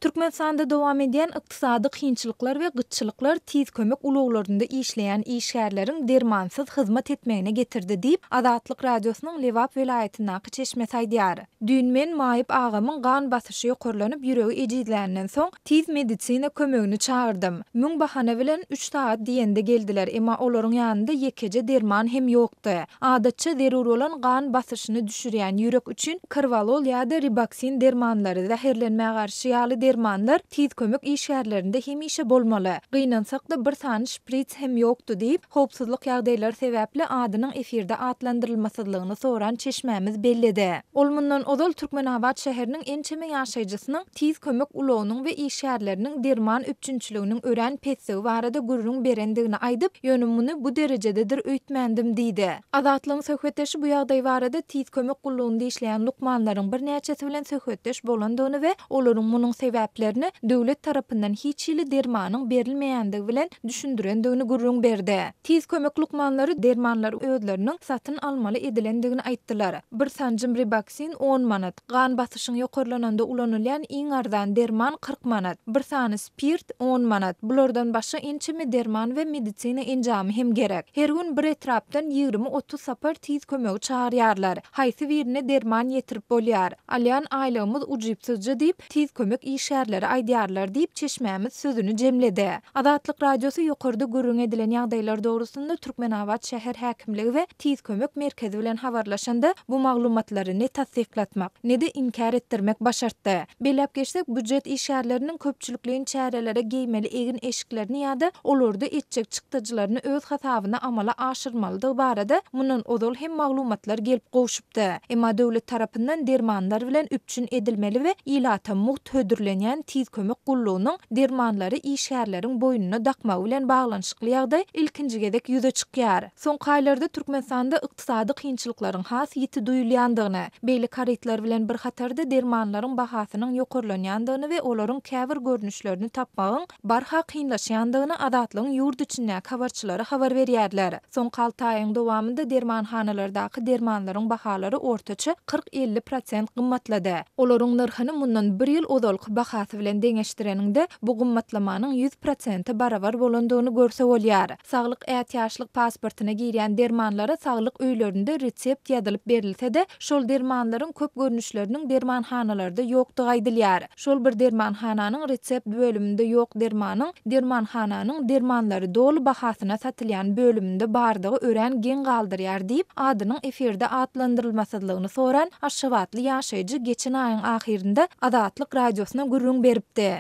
Türkmenistanda dowam edýän ykdysady kynçylyklar we gytçylyklar tiz kömek uluglarynda işleýän işgärleriň dermansyz hyzmat etmegine getirdi diýip Azatlyk radiosynyň Lewap welaýatyndaky Çeşme saýdýary. Düýnmen Maýyp agamyň gan basyşy ýokurlanyp ýüregi ejizlänenden soň tiz medisina kömegini çağırdym. Müň bahana bilen 3 saat diýende geldiler, emma olaryň ýanynda ýekece derman hem ýokdy. Adatça zerur bolan gan basyşyny düşürýän ýürek üçin Karvalol ýa-da Ribaksin dermanlary zäherlenmäge garşy ýaly dermanlar tiz kömek işgärlerinde hemişe bolmaly. Gynansak-da bir sany şpritz hem ýokdy diýip howpsuzlyk ýagdaýlary sebäpli adynyň efirde atlandyrylmasyzlygyny soran Çeşmämiz bellidi. Ol mundan ozal Türkmenabad şäheriniň ençeme ýaşaýjysynyň tiz kömek ulogynyň we işgärleriniň derman öpçünçiliginiň ören petsegi barada gurrun berendigini aýdyp, ýönümini bu derejededir öýtmendim diýdi. Azatlygyň söhbetdeşi bu ýagdaý barada tiz kömek ulugynda işleýän lukmanlaryň bir näçesi bilen söhbetdeş bolandygyny we olaryň munyň sebäplerini döwlet tarapyndan hiç ýyly dermanyň berilmeýändigi bilen düşündirendigini gurrun berdi. Tiz kömek lukmanlary dermanlary özleriniň satyn almaly edilendigini aýtdylar. Bir sancym Ribaksin 10 manat, gan basyşyň ýokurlananda ulanylýan iň arzan derman 40 manat, bir sany spirt 10 manat. Bulardan başga ençeme derman we medisina enjamy hem gerek. Her gün bir etrapdan 20-30 sapar tiz kömegi çağırýarlar. Haýsy birine derman ýetirip bolýar. Alýan aýlygymyz ujypsyzja diýip tiz kömek işgärleri aýdýarlar diýip Çeşmämiz sözüni jemledi. Azatlyk radiosy ýokurda gurrun edilen ýagdaýlar dogrusynda Türkmenabad şäher häkimligi we tiz kömek merkezi bilen habarlaşanda bu maglumatlary ne tasdiklatmak, ne de inkar etdirmek başartdy. Belläp geçsek, büdjet işgärleriniň köpçülikliğin çärelere geýmeli egin eşiklerini ýa-da olurda etjek çykdyjylaryny öz hasabyna amala aşyrmalydygy barada munun ozal hem maglumatlar gelip gowşupdy. Emma döwlet tarapyndan dermanlar bilen üpçün edilmeli we ilata muht hödürlenýän tiz kömek gullugynyň dermanlary işgärleriň boýnuna dakmagy bilen baglanyşykly ýagdaý ilkinji gezek ýüze çykýar. Soňky aýlarda Türkmenistanda ykdysady kynçylyklaryň has ýiti duýulýandygyny, beýle karytlar bilen bir hatarda dermanlaryň bahasynyň ýokurlanýandygyny we olaryň käbir görnüşlerini tapmagyň barha kynlaşýandygyny Azatlygyň ýurt içindäki habarçylary habar berýärler. Soňky 6 aýyň dowamında dermanhanalardaky dermanlaryň bahalary ortaça 40-50% gymmatlady. Olaryň narhyny mundan 1 ýyl ozalky bahasy bilen deňeşdireninde bu gymmatlamanyň 100% barabar bolandygyny görse bolýar. Saglyk ätýaşlyk pasportyna girýän dermanlara saglyk öýlerinde resept ýazylyp berilse-de, şol dermanlaryň köp görnüşleriniň dermanhanalarda ýokdugy aýdylýar. Şol bir dermanhananyň resept bölüminde ýok dermanyň dermanhananyň dermanlary dolu bahasyna satylýan bölüminde bardygy ören gen galdyrýar diýip adynyň efirde atlandyrylmasyzlygyny soran Aşgabatly ýaşaýjy geçen aýyň ahirinde Azatlyk radiosyna gurrun beripdi.